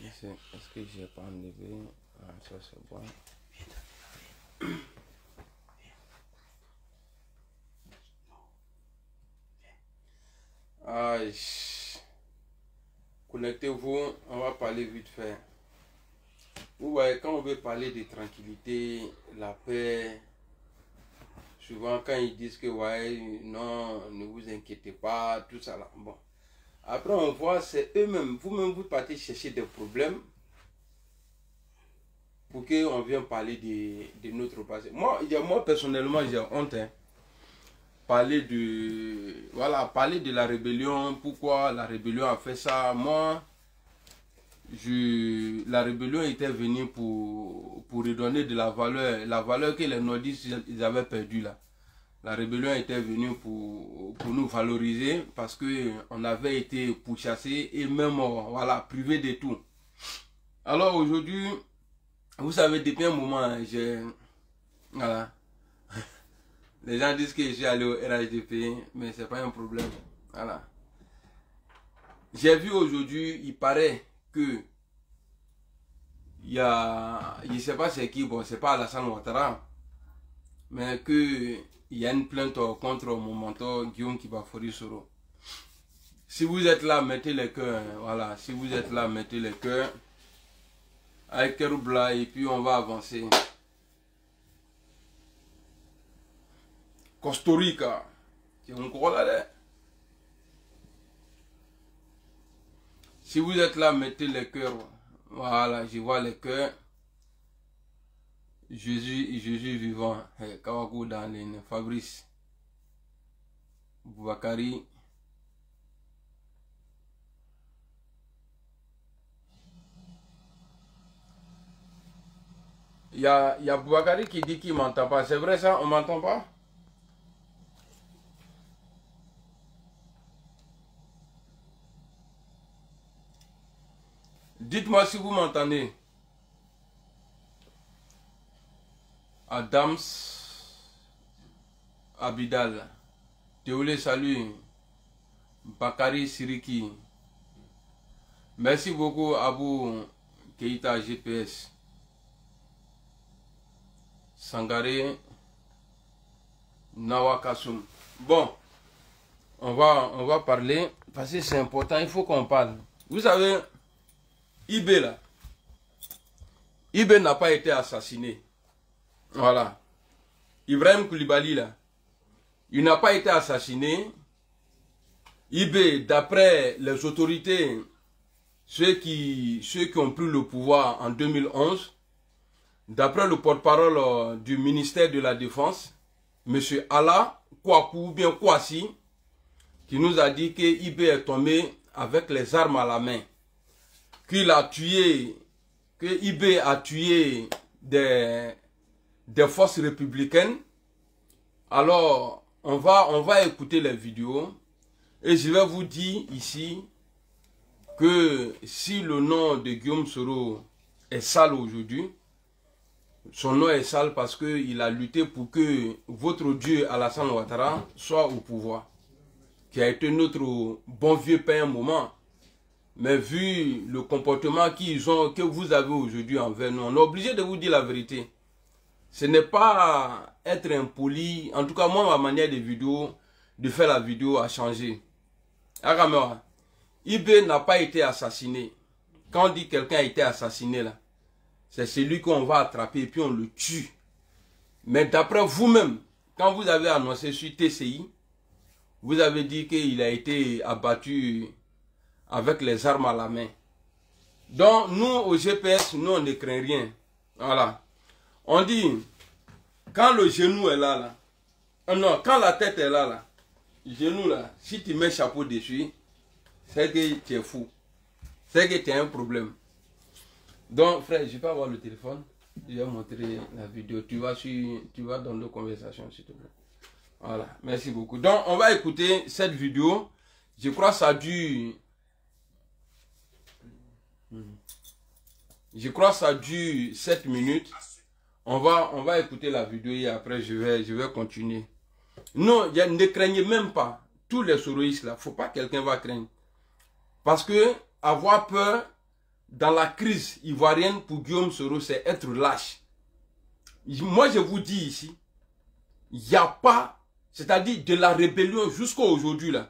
Est-ce que j'ai pas enlevé? Ah, ça c'est bon. Aïe. Connectez-vous, on va parler vite fait. Vous voyez, quand on veut parler de tranquillité, la paix, souvent quand ils disent que ouais, non, ne vous inquiétez pas, tout ça là. Bon. Après on voit, c'est eux-mêmes, vous-même vous partez chercher des problèmes pour qu'on vienne parler de notre passé. Moi personnellement, j'ai honte. Hein. Parler de la rébellion, pourquoi la rébellion a fait ça. Moi, la rébellion était venue pour redonner de la valeur que les nordistes ils avaient perdue là. La rébellion était venue pour nous valoriser parce que on avait été pourchassés et même voilà, privés de tout. Alors aujourd'hui, vous savez, depuis un moment, voilà. Les gens disent que je suis allé au RHDP, mais c'est pas un problème. Voilà. J'ai vu aujourd'hui, il paraît que il y a, je sais pas c'est qui, bon, c'est pas Alassane Ouattara, mais que il y a une plainte contre mon mentor Guillaume Kibafori Soro. Si vous êtes là, mettez les cœurs. Voilà, si vous êtes là, mettez les cœurs. Avec Keroubla, et puis on va avancer. Costa Rica. Si vous êtes là, mettez les cœurs. Voilà, je vois les cœurs. Jésus vivant. Kawaku Danlin. Fabrice. Boubakari. Il y a Boubakari qui dit qu'il ne m'entend pas. C'est vrai ça? On ne m'entend pas? Dites-moi si vous m'entendez. Adams Abidal. Théolé, salut. Bakari Siriki. Merci beaucoup Abou Keita GPS. Sangaré Nawakasum. Bon, on va parler parce que c'est important, il faut qu'on parle. Vous savez, Ibé là, Ibé n'a pas été assassiné. Voilà. Ibrahim Koulibaly là, il n'a pas été assassiné. Ibé, d'après les autorités, ceux qui ont pris le pouvoir en 2011, d'après le porte-parole du ministère de la Défense, M. Allah Kouakou, bien Kouassi, qui nous a dit que Ibé est tombé avec les armes à la main, qu'il a tué, que Ibé a tué des forces républicaines. Alors, on va écouter les vidéos et je vais vous dire ici que si le nom de Guillaume Soro est sale aujourd'hui, son nom est sale parce qu'il a lutté pour que votre Dieu Alassane Ouattara soit au pouvoir, qui a été notre bon vieux père un moment. Mais vu le comportement que vous avez aujourd'hui envers nous, on est obligé de vous dire la vérité. Ce n'est pas être impoli. En tout cas, moi, ma manière de faire la vidéo a changé. Agamera, Ibé n'a pas été assassiné. Quand on dit quelqu'un a été assassiné, là, c'est celui qu'on va attraper et puis on le tue. Mais d'après vous-même, quand vous avez annoncé sur TCI, vous avez dit qu'il a été abattu avec les armes à la main. Donc, nous, au GPS, nous, on ne craint rien. Voilà. On dit, quand le genou est là, non, quand la tête est là, genou là, si tu mets chapeau dessus, c'est que tu es fou. C'est que tu as un problème. Donc, frère, je peux avoir le téléphone. Je vais montrer la vidéo. Tu vas dans nos conversations, s'il te plaît. Voilà, merci beaucoup. Donc, on va écouter cette vidéo. Je crois que ça dure... Je crois que ça dure 7 minutes. On va écouter la vidéo et après, je vais continuer. Non, ne craignez même pas. Tous les soroïstes là, faut pas que quelqu'un va craindre. Parce que avoir peur dans la crise ivoirienne pour Guillaume Soro, c'est être lâche. Moi, je vous dis ici, il n'y a pas, c'est-à-dire de la rébellion jusqu'à aujourd'hui, là,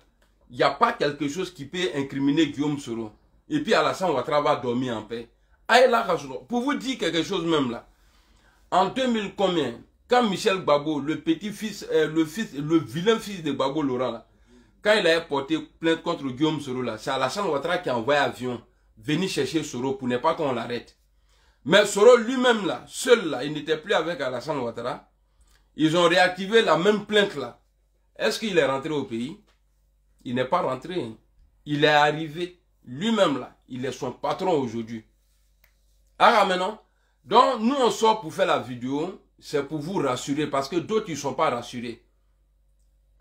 il n'y a pas quelque chose qui peut incriminer Guillaume Soro. Et puis Alassane Ouattara va dormir en paix. Pour vous dire quelque chose même là, en 2000 combien, quand Michel Gbagbo, le petit-fils, le vilain fils de Gbagbo Laurent, là, quand il a porté plainte contre Guillaume Soro, là, c'est Alassane Ouattara qui a envoyé avion venir chercher Soro pour ne pas qu'on l'arrête. Mais Soro lui-même là, seul là, il n'était plus avec Alassane Ouattara. Ils ont réactivé la même plainte là. Est-ce qu'il est rentré au pays? Il n'est pas rentré. Il est arrivé lui-même là. Il est son patron aujourd'hui. Ah maintenant, donc nous on sort pour faire la vidéo, c'est pour vous rassurer parce que d'autres ils ne sont pas rassurés.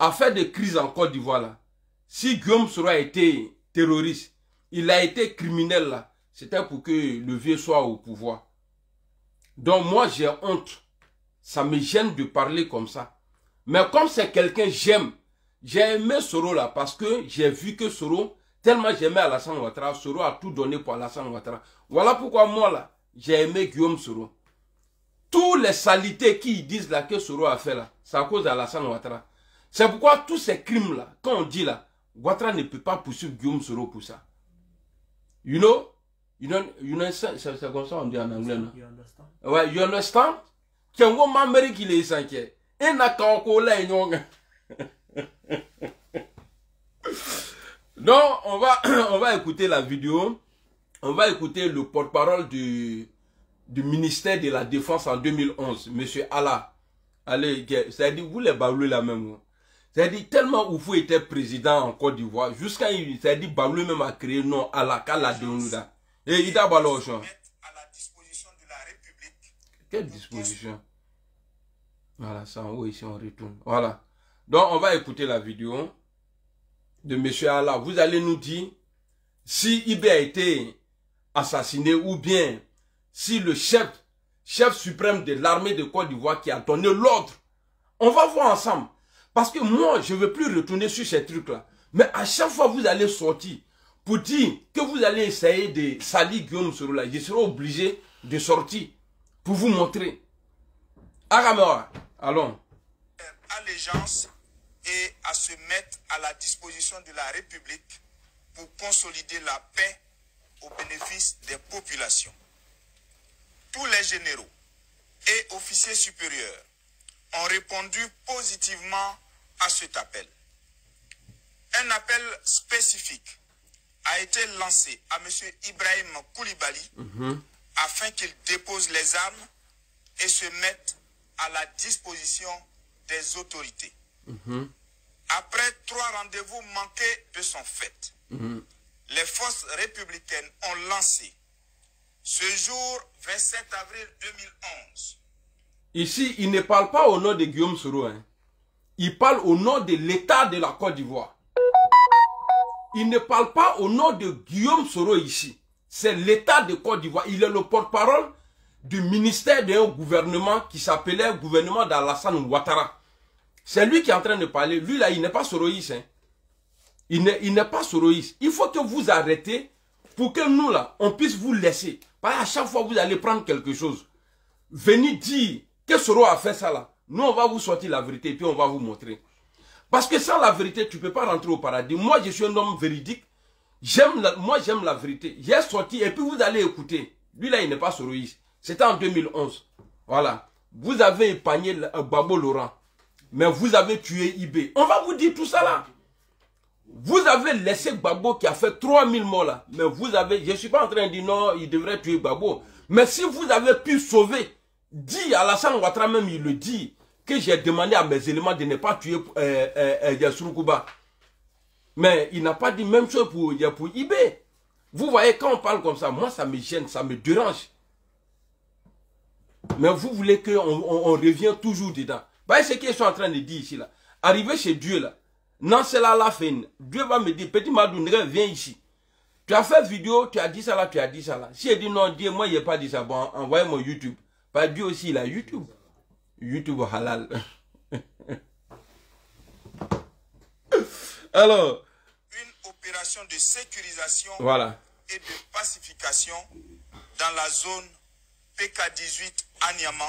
Affaire de crise en Côte d'Ivoire là, si Guillaume Soro a été terroriste, il a été criminel là, c'était pour que le vieux soit au pouvoir. Donc moi j'ai honte, ça me gêne de parler comme ça. Mais comme c'est quelqu'un j'aime, j'ai aimé Soro là parce que j'ai vu que Soro, tellement j'aimais Alassane Ouattara, Soro a tout donné pour Alassane Ouattara. Voilà pourquoi moi là, j'ai aimé Guillaume Soro. Tous les salités qui disent là que Soro a fait là, c'est à cause d'Alassane Ouattara. C'est pourquoi tous ces crimes là, quand on dit là, Ouattara ne peut pas poursuivre Guillaume Soro pour ça. You know, c'est comme ça on dit en anglais. Non? You understand? Ouais, you understand? Kengo mameri qui les s'inquiète. Et n'a qu'un collègue nyonga. Donc, on va écouter la vidéo. On va écouter le porte-parole du ministère de la Défense en 2011, M. Allah. Allez, c'est-à-dire, vous les Baoulou la même. C'est-à-dire, tellement Oufou était président en Côte d'Ivoire, jusqu'à, c'est-à-dire, Baoulou même a créé non Allah, Kala Deounouda. Et il a ballon. À la disposition de la République. Quelle disposition? Voilà, ça en haut, ici, on retourne. Voilà. Donc, on va écouter la vidéo de M. Allah. Vous allez nous dire si Ibé a été assassiné ou bien si le chef suprême de l'armée de Côte d'Ivoire qui a donné l'ordre. On va voir ensemble. Parce que moi, je ne veux plus retourner sur ces trucs-là. Mais à chaque fois, vous allez sortir pour dire que vous allez essayer de salir Guillaume Soro là. Je serai obligé de sortir pour vous montrer. Agamora, allons. Allégeance et à se mettre à la disposition de la République pour consolider la paix au bénéfice des populations. Tous les généraux et officiers supérieurs ont répondu positivement à cet appel. Un appel spécifique a été lancé à M. Ibrahim Koulibaly afin qu'il dépose les armes et se mette à la disposition des autorités. Après 3 rendez-vous manqués de son fait, les forces républicaines ont lancé ce jour 27 avril 2011. Ici, il ne parle pas au nom de Guillaume Soro. Hein. Il parle au nom de l'État de la Côte d'Ivoire. Il ne parle pas au nom de Guillaume Soro ici. C'est l'État de Côte d'Ivoire. Il est le porte-parole du ministère d'un gouvernement qui s'appelait gouvernement d'Alassane Ouattara. C'est lui qui est en train de parler. Lui là, il n'est pas soroïste. Hein. Il n'est pas soroïste. Il faut que vous arrêtez pour que nous là, on puisse vous laisser. Parce qu'à chaque fois vous allez prendre quelque chose. Venez dire que Soro a fait ça là. Nous on va vous sortir la vérité et puis on va vous montrer. Parce que sans la vérité, tu ne peux pas rentrer au paradis. Moi je suis un homme véridique. Moi j'aime la vérité. J'ai sorti et puis vous allez écouter. Lui là, il n'est pas soroïste. C'était en 2011. Voilà. Vous avez épargné Gbagbo Laurent. Mais vous avez tué Ibé. On va vous dire tout ça là. Vous avez laissé Gbagbo qui a fait 3000 morts là. Mais vous avez... Je ne suis pas en train de dire non, il devrait tuer Gbagbo. Mais si vous avez pu sauver, dit Alassane Ouattara même, il le dit, que j'ai demandé à mes éléments de ne pas tuer Yassirou Kouba. Mais il n'a pas dit même chose pour Ibé. Vous voyez, quand on parle comme ça, moi ça me gêne, ça me dérange. Mais vous voulez qu'on revient toujours dedans. Voyez ce qu'ils sont en train de dire ici là. Arrivé chez Dieu là. Non, c'est là la fin. Dieu va me dire, petit Madou, viens ici. Tu as fait vidéo, tu as dit ça là, tu as dit ça là. Si il dit non, Dieu, moi, il n'ai pas dit ça. Bon, envoyez mon YouTube. Pas Dieu aussi, il a YouTube. YouTube halal. Alors. Une opération de sécurisation. Voilà. et de pacification dans la zone PK18 à Niamey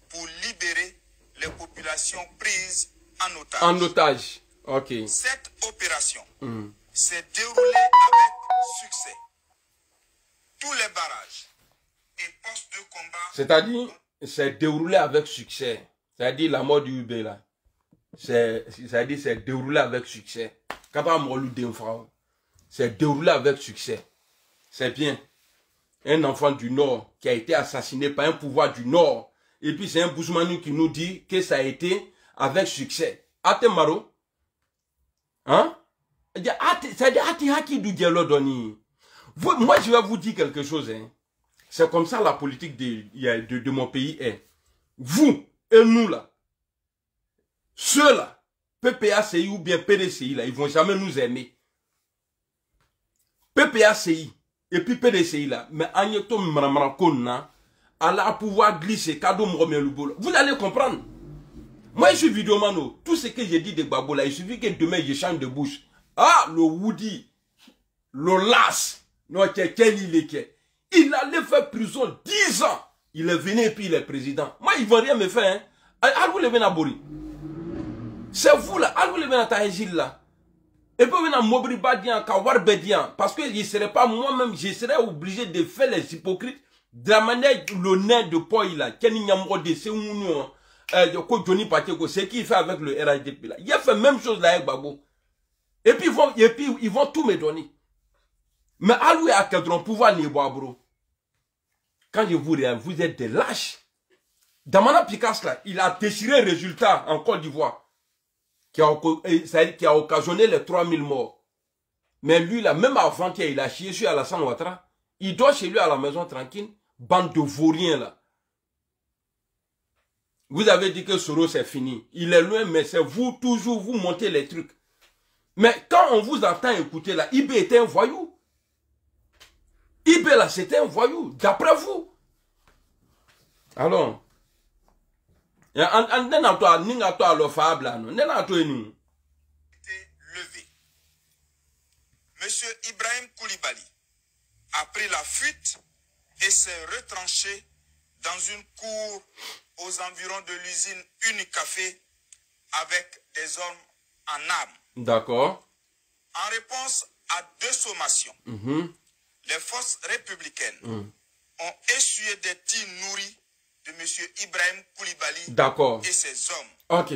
pour libérer les populations prises en otage. En otage, ok. Cette opération s'est déroulée avec succès. Tous les barrages et postes de combat... C'est-à-dire, c'est déroulé avec succès. C'est-à-dire la mort du UB là. C'est-à-dire, c'est déroulé avec succès. C'est déroulé avec succès. C'est bien. Un enfant du Nord qui a été assassiné par un pouvoir du Nord. Et puis c'est un Bousmanou qui nous dit que ça a été avec succès. Ate Maro. Hein? Moi je vais vous dire quelque chose. Hein. C'est comme ça la politique de mon pays est. Vous et nous là. Ceux-là, PPACI ou bien PDCI, là, ils ne vont jamais nous aimer. PPACI et puis PDCI, là, mais Agneto Mramrakona, à pouvoir glisser, cadeau Mromelubo. Vous allez comprendre. Moi, je suis vidéomano. Tout ce que j'ai dit de Gbagbo, là, il suffit que demain, je change de bouche. Ah, le Woody, le Las, il allait faire prison 10 ans. Il est venu et puis il est président. Moi, il ne va rien me faire. Hein. Allez, vous levez la bourri. C'est vous là, allez vous lever dans ta égile là. Et puis vous m'obri badian, kawar bedian. Parce que je ne serais pas moi-même, je serais obligé de faire les hypocrites de la manière le nez de Poy là. Kenny Nyamrode, c'est un Johnny Pateko, c'est qui fait avec le RHDP là. Il a fait la même chose là avec Babo. Et puis ils vont tout me donner. Mais à lui à cadron pouvoir ni bro. Quand je vous réalise, vous êtes des lâches. Damana Picasso là, il a déchiré le résultat en Côte d'Ivoire. Qui a occasionné les 3000 morts. Mais lui, là, même avant-hier, il a chié sur Alassane Ouattara. Il dort chez lui à la maison tranquille. Bande de vauriens, là. Vous avez dit que Soros c'est fini. Il est loin, mais c'est vous, toujours, vous montez les trucs. Mais quand on vous entend écouter, là, IB était un voyou. IB, là, c'était un voyou. D'après vous. Alors... levé. Monsieur Ibrahim Koulibaly a pris la fuite et s'est retranché dans une cour aux environs de l'usine Unicafé avec des hommes en armes. D'accord. En réponse à 2 sommations, les forces républicaines ont essuyé des tirs nourris de M. Ibrahim Koulibaly et ses hommes. Ok.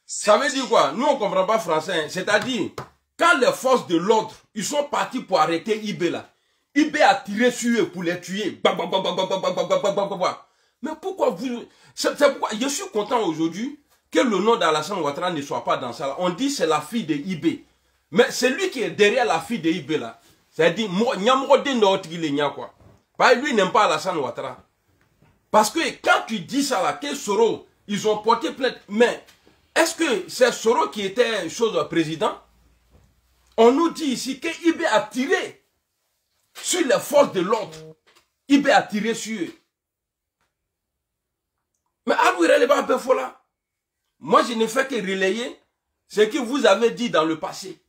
Ça veut dire quoi? Nous, on ne comprend pas français. C'est-à-dire, quand les forces de l'ordre, ils sont partis pour arrêter Ibé là. Ibé a tiré sur eux pour les tuer. Mais pourquoi vous... C'est pourquoi je suis content aujourd'hui que le nom d'Alassane Ouattara ne soit pas dans ça. Là. On dit c'est la fille de Ibé. Mais c'est lui qui est derrière la fille de Ibé là. C'est-à-dire, quoi. Parce que lui n'aime pas Alassane Ouattara. Parce que quand tu dis ça là, que Soro, ils ont porté plainte. Mais est-ce que c'est Soro qui était président? On nous dit ici que Ibé a tiré sur les forces de l'ordre. Ibé a tiré sur eux. Mais moi je ne fais que relayer ce que vous avez dit dans le passé.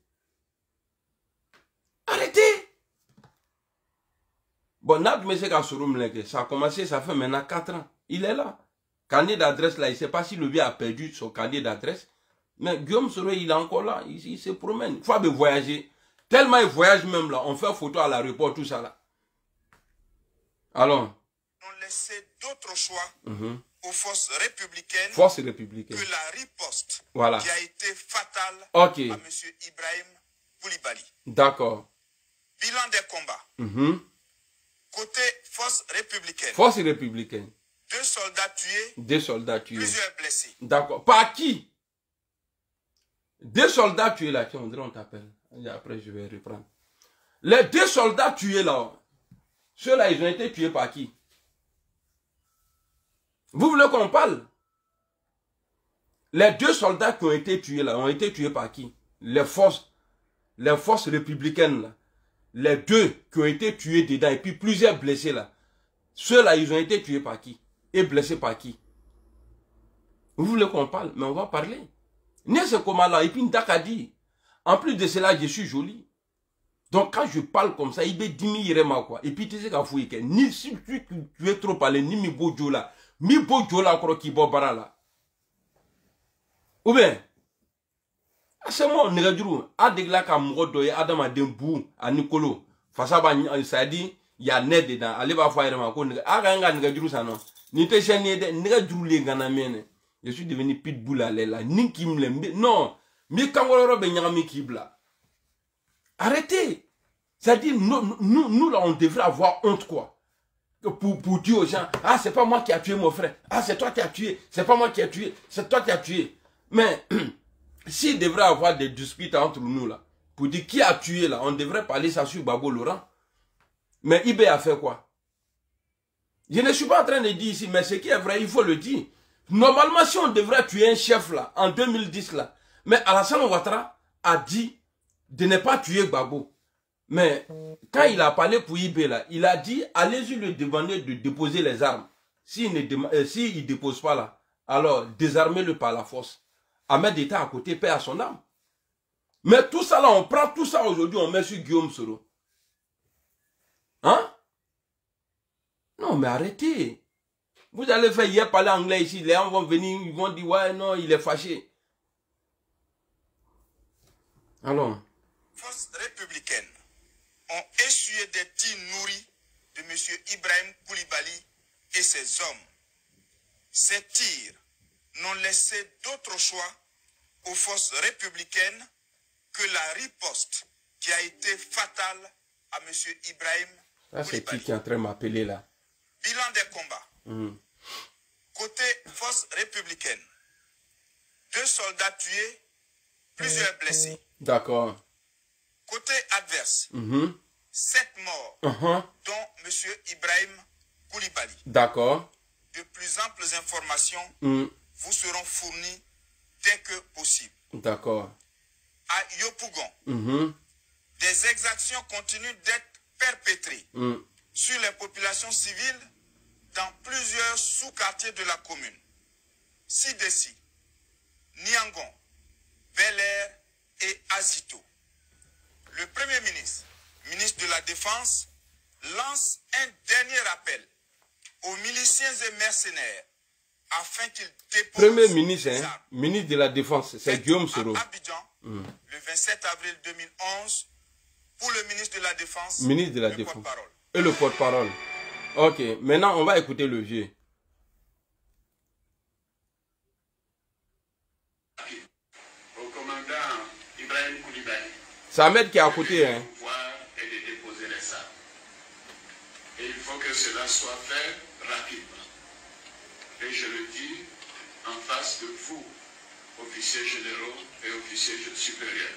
Arrêtez. Bon, ça a commencé, ça fait maintenant 4 ans. Il est là. Carnet d'adresse là, il ne sait pas si le vieux a perdu son carnet d'adresse. Mais Guillaume Soro, il est encore là. Il se promène. Il faut voyager. Tellement il voyage même là. On fait photo à l'aéroport, tout ça là. Alors. On laissait d'autres choix aux forces républicaines. Forces républicaines. Que la riposte voilà. Qui a été fatale à M. Ibrahim Koulibaly. D'accord. Bilan des combats. Côté force républicaine. Force républicaine. 2 soldats tués. 2 soldats tués. Plusieurs blessés. D'accord. Par qui? 2 soldats tués là. Tiens, on dirait on t'appelle. Après, je vais reprendre. Les 2 soldats tués là. Ceux-là, ils ont été tués par qui? Vous voulez qu'on parle? Les 2 soldats qui ont été tués là, ont été tués par qui? Les forces républicaines là. Les 2 qui ont été tués dedans et puis plusieurs blessés là. Ceux-là, ils ont été tués par qui? Et blessés par qui? Vous voulez qu'on parle? Mais on va parler. N'est-ce comment là? Et puis Ndaka dit. En plus de cela, je suis joli. Donc quand je parle comme ça, il veut 10 000 quoi. Et puis tu sais qu'à fouiller que ni si tu es trop parlé, ni mi bojo là. Mi bojo là, encore qui bobara là. Ou bien, c'est moi, on est dur. A dégla ka mougo doye, Adam a dembou, à Nicolo. Fasa ba, ça dit, il y a net dedans. Allez va faire ma ko. A ganga nega dur ça non. Ni te chene de, nega dur les gana mene. Je suis devenu pitbull à là. Ni qui me l'aime. Non. Mais quand on a benyami kibla. Arrêtez. C'est-à-dire, nous, là, on devrait avoir honte, quoi. Pour dire aux gens, ah, c'est pas moi qui a tué mon frère. Ah, c'est toi qui as tué. C'est pas moi qui a tué. C'est toi qui as tué. Mais, s'il devrait avoir des disputes entre nous, là, pour dire qui a tué, là, on devrait parler ça sur Babo Laurent. Mais Ibé a fait quoi? Je ne suis pas en train de dire ici, mais ce qui est vrai, il faut le dire. Normalement, si on devrait tuer un chef, là, en 2010, là, mais Alassane Ouattara a dit de ne pas tuer Babo. Mais quand il a parlé pour Ibé, là, il a dit, allez-y lui demander de déposer les armes. S'il ne dépose pas là, alors désarmez-le par la force. Ahmed était à côté, paix à son âme. Mais tout ça là, on prend tout ça aujourd'hui, on met sur Guillaume Soro. Hein? Non, mais arrêtez. Vous allez faire hier parler anglais ici, les gens vont venir, ils vont dire, ouais, non, il est fâché. Alors. Forces républicaines ont essuyé des tirs nourris de M. Ibrahim Koulibaly et ses hommes. Ces tirs n'ont laissé d'autre choix aux forces républicaines que la riposte qui a été fatale à M. Ibrahim Koulibaly. C'est qui est en train de m'appeler là? Bilan des combats. Côté forces républicaines, 2 soldats tués, plusieurs blessés. D'accord. Côté adverse, 7 morts, dont M. Ibrahim Koulibaly. D'accord. De plus amples informations vous seront fournies dès que possible. D'accord. À Yopougon, des exactions continuent d'être perpétrées sur les populations civiles dans plusieurs sous-quartiers de la commune. Sidessi, Niangon, Bel-Air et Azito. Le Premier ministre, ministre de la Défense, lance un dernier appel aux miliciens et mercenaires afin qu'ils déposent... Premier ministre, hein, ministre de la Défense, c'est Guillaume Soro. À Abidjan, le 27 avril 2011, pour le ministre de la Défense, ministre de la Défense. Et le porte-parole. Ok, maintenant on va écouter le vieux. Au commandant Ibrahim Koulibaly. C'est Ahmed qui est à côté, hein. Et de déposer les armes. Et il faut que cela soit fait rapidement. Et je le dis en face de vous, officiers généraux et officiers supérieurs.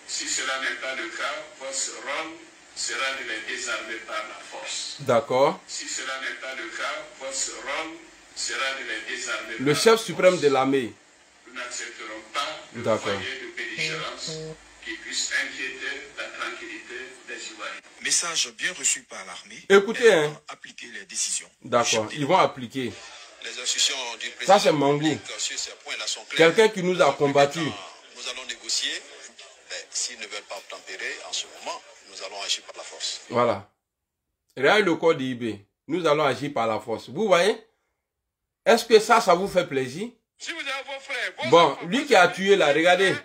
Si cela n'est pas le cas, votre rôle sera de les désarmer par la force. D'accord. Si cela n'est pas le cas, votre rôle sera de les désarmer le chef suprême de l'armée. Nous n'accepterons pas de foyer de belligérance qui puisse inquiéter la tranquillité des Ivoiriens. Message bien reçu par l'armée. Écoutez, hein. Appliquer les décisions. D'accord, ils vont appliquer. Les instructions du président. Ça, c'est Mangou. Quelqu'un qui nous a combattu. Nous allons négocier. S'ils ne veulent pas tempérer, en ce moment, nous allons agir par la force. Voilà. Regardez le code IB. Nous allons agir par la force. Vous voyez? Est-ce que ça vous fait plaisir? Si vous avez vos frères, bon, lui qui a tué là, regardez.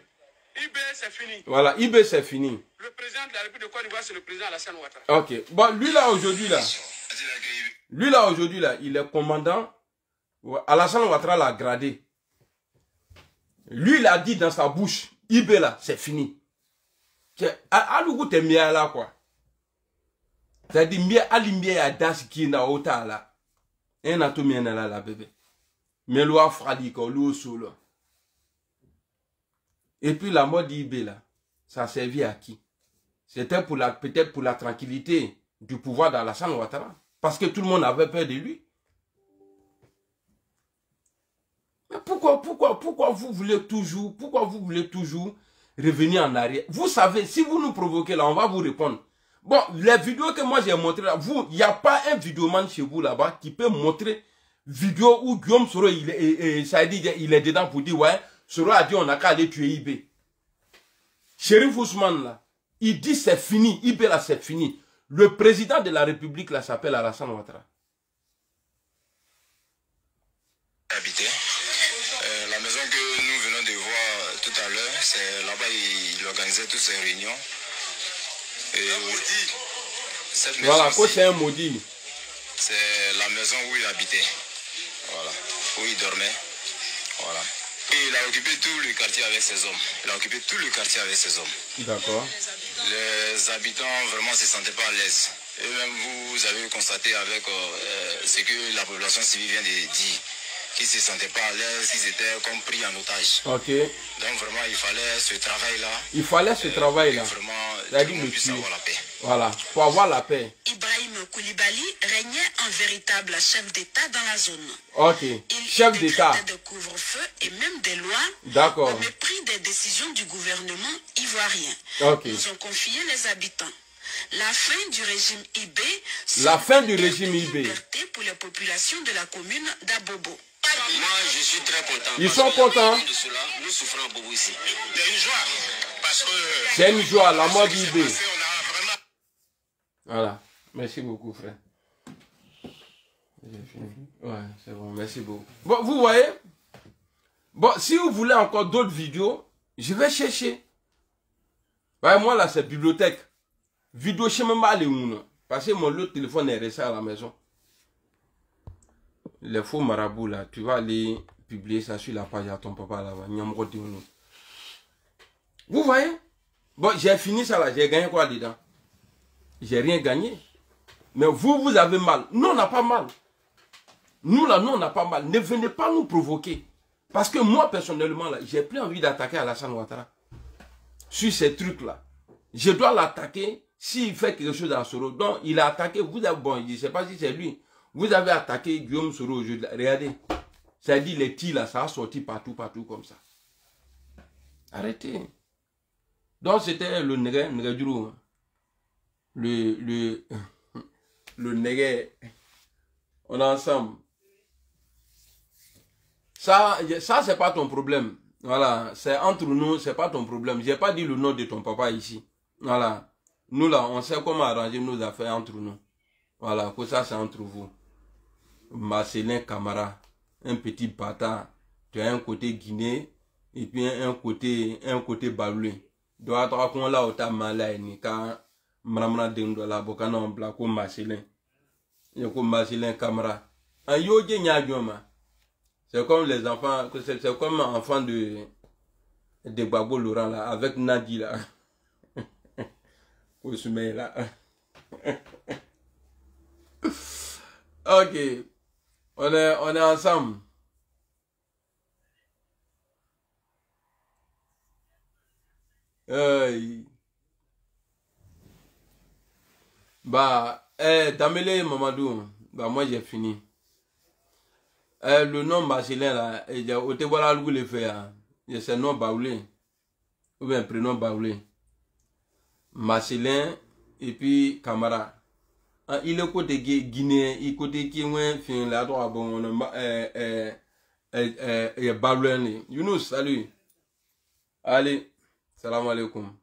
IB, c'est fini. Voilà, IB, c'est fini. Le président de la République de Côte d'Ivoire, c'est le président Alassane Ouattara. Ok. Bon, lui là, aujourd'hui, là. Lui là, aujourd'hui, là, il est commandant. Alassane Ouattara l'a gradé. Lui, il a dit dans sa bouche, IB là, c'est fini. Alugu te mia là, quoi. C'est-à-dire, mia alimia ya das qui na ota là. Un atomien là, la bébé. Mais loi fradi, quoi, l'eau solo. Et puis la mort d'IB là, ça a servi à qui? C'était pour peut-être pour la tranquillité du pouvoir d'Alassane Ouattara. Parce que tout le monde avait peur de lui. Mais pourquoi vous voulez toujours revenir en arrière? Vous savez, si vous nous provoquez là, on va vous répondre. Bon, les vidéos que moi j'ai montrées là, il n'y a pas un vidéoman chez vous là-bas qui peut montrer vidéo où Guillaume Soro, il est dedans pour dire, ouais, Soro a dit on n'a qu'à aller tuer IB. Chérif Ousmane là, Il dit c'est fini. IB là, c'est fini. Le président de la République là s'appelle Alassane Ouattara. Habité. La maison que nous venons de voir tout à l'heure, c'est là-bas il organisait toutes ses réunions. Et cette maison, voilà, c'est un maudit. C'est la maison où il habitait. Voilà, où il dormait. Voilà. Et il a occupé tout le quartier avec ses hommes. Il a occupé tout le quartier avec ses hommes. D'accord. Les habitants vraiment se sentaient pas à l'aise. Et même vous avez constaté avec ce que la population civile vient de dire, qu'ils ne se sentaient pas à l'aise, qu'ils étaient comme pris en otage. Ok. Donc vraiment il fallait ce travail-là. Il fallait ce travail-là. Vraiment, tout le monde puisse avoir la paix. Voilà, pour avoir la paix. Ibrahim Koulibaly régnait en véritable chef d'État dans la zone. Ok, Il chef d'État. de couvre-feu et même des lois D'accord. au mépris des décisions du gouvernement ivoirien. Ok. Ils ont confié les habitants. La fin du régime IB. La fin du régime IB. Liberté pour les populations de la commune d'Abobo. Moi, je suis très content. Ils sont contents. De cela, nous souffrons à Bobo ici. C'est une joie. Parce que c'est une joie, la mort d'IB. Voilà. Merci beaucoup, frère. J'ai fini. Ouais, c'est bon. Merci beaucoup. Bon, vous voyez. Bon, si vous voulez encore d'autres vidéos, je vais chercher. Ouais, moi, là, c'est bibliothèque. Vidéo chez moi, parce que mon autre téléphone est resté à la maison. Les faux marabouts, là, tu vas aller publier ça sur la page à ton papa, là-bas. Vous voyez? Bon, j'ai fini ça, là. J'ai gagné quoi dedans? J'ai rien gagné. Mais vous, vous avez mal. Nous, on n'a pas mal. Nous, là, nous, on n'a pas mal. Ne venez pas nous provoquer. Parce que moi, personnellement, là, j'ai plus envie d'attaquer Alassane Ouattara. Sur ces trucs-là. Je dois l'attaquer s'il fait quelque chose à Soro. Donc, il a attaqué. Vous avez, bon, je ne sais pas si c'est lui. Vous avez attaqué Guillaume Soro aujourd'hui. Regardez. Ça dit, les tirs, là, ça a sorti partout, partout, comme ça. Arrêtez. Donc, c'était le Négeduro. Le Négé. On est ensemble. Ça c'est pas ton problème. Voilà, c'est entre nous, c'est pas ton problème. J'ai pas dit le nom de ton papa ici. Voilà. Nous là, on sait comment arranger nos affaires entre nous. Voilà, que ça c'est entre vous. Marcelin Camara, un petit bâtard. Tu as un côté Guinée et puis un côté Baoulé. Doit être qu'on l'a au malais ni quand Mramra Dendo la bocana en blanc comme Marcelin. Il comme Marcelin Camara. Un yogi nyagoma. C'est comme les enfants, c'est comme un enfant de Babo Laurent là, avec Nadi là. Là. Ok. On est ensemble. Bah, Damele Mamadou, bah moi j'ai fini. Le nom Marcelin là, il y a au voilà le fait, c'est un nom Baoulé, ou bien prénom Baoulé. Marcelin et puis Camara. Il est côté Guinée, il est côté qui est fin là droit bon Baoulé. Younous, salut. Allez, salam alaikum.